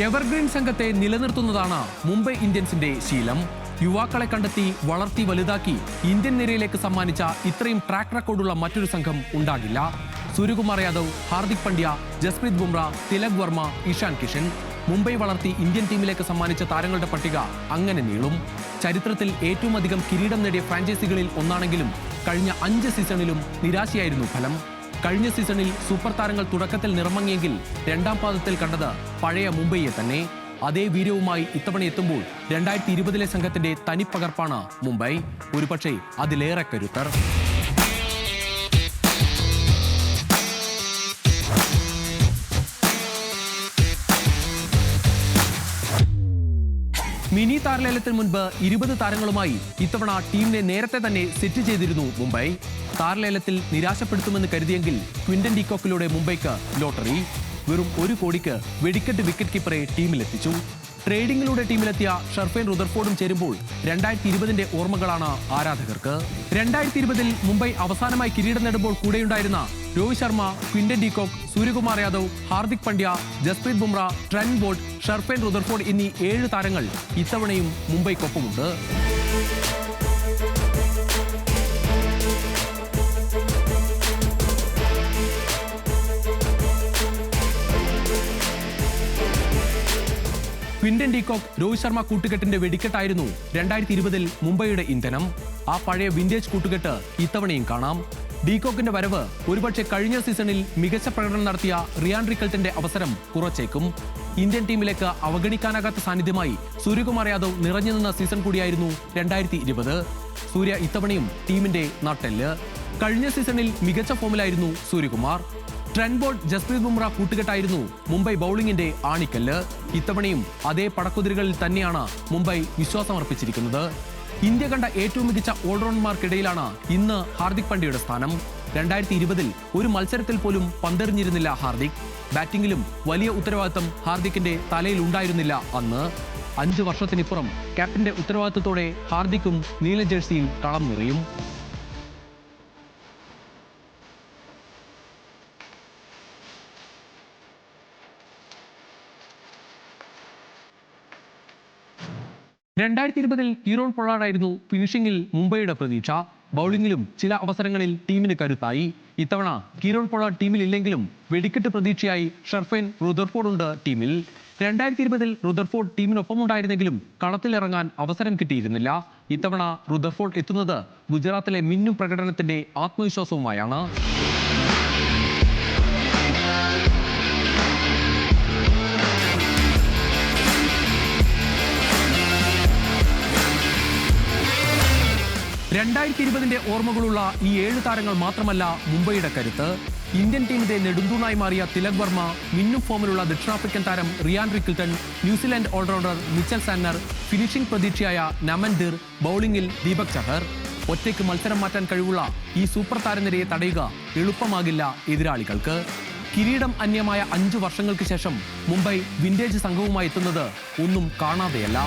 Evergreen സംഘത്തെ നിലനിർത്തുന്നതാണ് മുംബൈ ഇന്ത്യൻസിന്റെ ശീലം. യുവാക്കളെ കണ്ടെത്തി വളർത്തി വലുതാക്കി ഇന്ത്യൻ നിരയിലേക്ക് സമ്മാനിച്ച ഇത്രയും ട്രാക്ക് റെക്കോർഡുള്ള മറ്റൊരു സംഘം ഉണ്ടാകില്ല. സൂര്യകുമാർ യാദവ്, ഹാർദിക് പാണ്ഡ്യ, ജസ്പ്രീത് ബുംറ, തിലക് വർമ്മ, ഇഷാൻ കിഷൻ. മുംബൈ വളർത്തി ഇന്ത്യൻ ടീമിലേക്ക് സമ്മാനിച്ച താരങ്ങളുടെ പട്ടിക അങ്ങനെ നീളും. ചരിത്രത്തിൽ ഏറ്റവും അധികം കിരീടം നേടിയ ഫ്രാഞ്ചൈസികളിൽ ഒന്നാണെങ്കിലും കഴിഞ്ഞ 5 സീസണിലും നിരാശയായിരുന്നു ഫലം. കഴിഞ്ഞ സീസണിൽ സൂപ്പർ താരങ്ങൾ തുടക്കത്തിൽ നിറമങ്ങിയെങ്കിൽ രണ്ടാം പാദത്തിൽ കണ്ടത് പഴയ മുംബൈയെ തന്നെ. അതേ വീര്യവുമായി ഇത്തവണ എത്തുമ്പോൾ 2020 സംഘത്തിന്റെ തനിപ്പകർപ്പാണ് മുംബൈ. ഒരുപക്ഷെ അതിലേറെ കരുത്തർ. മിനി താരലേലത്തിന് മുൻപ് 20 താരങ്ങളുമായി ഇത്തവണ ടീമിനെ നേരത്തെ തന്നെ സെറ്റ് ചെയ്തിരുന്നു മുംബൈ. താരലേലത്തിൽ നിരാശപ്പെടുത്തുമെന്ന് കരുതിയെങ്കിൽ ക്വിന്റൻ ഡീകോക്കിലൂടെ മുംബൈക്ക് ലോട്ടറി. വെറും 1 കോടിക്ക് വെടിക്കെട്ട് വിക്കറ്റ് കീപ്പറെ ടീമിലെത്തിച്ചു. ട്രേഡിംഗിലൂടെ ടീമിലെത്തിയ ഷർഫേൻ റുദർഫോർഡും ചേരുമ്പോൾ 2020 ഓർമ്മകളാണ് ആരാധകർക്ക്. 2020 മുംബൈ അവസാനമായി കിരീടം നേടുമ്പോൾ കൂടെയുണ്ടായിരുന്ന Rohit Sharma, Quinton de Kock, Suryakumar Yadav, Hardik Pandya, Jasprit Bumrah, Trent Boult, Sherfane Rutherford എന്നീ 7 താരങ്ങൾ ഇത്തവണയും മുംബൈക്കൊപ്പമുണ്ട്. ക്വിന്റൻ ഡീകോക്ക്, രോഹിത് ശർമ്മ കൂട്ടുകെട്ടിന്റെ വെടിക്കെട്ടായിരുന്നു 2020 മുംബൈയുടെ ഇന്ധനം. ആ പഴയ വിന്റേജ് കൂട്ടുകെട്ട് ഇത്തവണയും കാണാം. ഡീകോക്കിന്റെ വരവ് ഒരുപക്ഷെ കഴിഞ്ഞ സീസണിൽ മികച്ച പ്രകടനം നടത്തിയ റിയാൻ റിക്കൽട്ടന്റെ അവസരം കുറച്ചേക്കും. ഇന്ത്യൻ ടീമിലേക്ക് അവഗണിക്കാനാകാത്ത സാന്നിധ്യമായി സൂര്യകുമാർ യാദവ് നിറഞ്ഞു നിന്ന സീസൺ കൂടിയായിരുന്നു 2020. സൂര്യ ഇത്തവണയും ടീമിന്റെ നട്ടെല്ല്. കഴിഞ്ഞ സീസണിൽ മികച്ച ഫോമിലായിരുന്നു സൂര്യകുമാർ. ട്രെന്റ് ബോൾട്ട്, ജസ്പ്രീത് ബുംറ കൂട്ടുകെട്ടായിരുന്നു മുംബൈ ബൌളിംഗിന്റെ ആണിക്കല്ല്. ഇത്തവണയും അതേ പടക്കുതിരുകളിൽ തന്നെയാണ് മുംബൈ വിശ്വാസമർപ്പിച്ചിരിക്കുന്നത്. ഇന്ത്യ കണ്ട ഏറ്റവും മികച്ച ഓൾറൗണ്ടർമാർക്കിടയിലാണ് ഇന്ന് ഹാർദിക് പാണ്ഡ്യയുടെ സ്ഥാനം. 2020 ഒരു മത്സരത്തിൽ പോലും പന്തെറിഞ്ഞിരുന്നില്ല ഹാർദിക്. ബാറ്റിംഗിലും വലിയ ഉത്തരവാദിത്തം ഹാർദിക്കിന്റെ തലയിൽ ഉണ്ടായിരുന്നില്ല അന്ന്. 5 വർഷത്തിനിപ്പുറം ക്യാപ്റ്റന്റെ ഉത്തരവാദിത്തത്തോടെ ഹാർദിക്കും നീല ജേഴ്സിയിൽ കളം നിറയും. കീറോൺ പൊള്ളാർഡായിരുന്നു ഫിനിഷിംഗിൽ മുംബൈയുടെ പ്രതീക്ഷ. ബൌളിംഗിലും ചില അവസരങ്ങളിൽ ടീമിന് കരുത്തായി. ഇത്തവണ കീറോൺ പൊള്ളാർഡ് ടീമിലില്ലെങ്കിലും വെടിക്കെട്ട് പ്രതീക്ഷയായി ഷർഫേൻ റുദർഫോർഡ് ഉണ്ട് ടീമിൽ. 2020 റുദർഫോർഡ് ടീമിനൊപ്പമുണ്ടായിരുന്നെങ്കിലും കളത്തിലിറങ്ങാൻ അവസരം കിട്ടിയിരുന്നില്ല. ഇത്തവണ റുദർഫോർഡ് എത്തുന്നത് ഗുജറാത്തിലെ മിന്നും പ്രകടനത്തിന്റെ ആത്മവിശ്വാസവുമായാണ്. ഓർമ്മകളുള്ള ഈ 7 താരങ്ങൾ മാത്രമല്ല മുംബൈയുടെ കരുത്ത്. ഇന്ത്യൻ ടീമിന്റെ നെടുന്തൂണായി മാറിയ തിലക് വർമ്മ, മിന്നും ഫോമിലുള്ള ദക്ഷിണാഫ്രിക്കൻ താരം Ryan Rickelton, New Zealand all rounder Mitchell Santner, finishing പ്രതീക്ഷയായ നമൻദിർ, ബൌളിംഗിൽ ദീപക് ചഹർ. ഒറ്റയ്ക്ക് മത്സരം മാറ്റാൻ കഴിവുള്ള ഈ സൂപ്പർ താരനിരയെ തടയുക എളുപ്പമാകില്ല എതിരാളികൾക്ക്. കിരീടം അന്യമായ 5 വർഷങ്ങൾക്ക് ശേഷം മുംബൈ വിന്റേജ് സംഘവുമായി എത്തുന്നത് ഒന്നും കാണാതെയല്ല.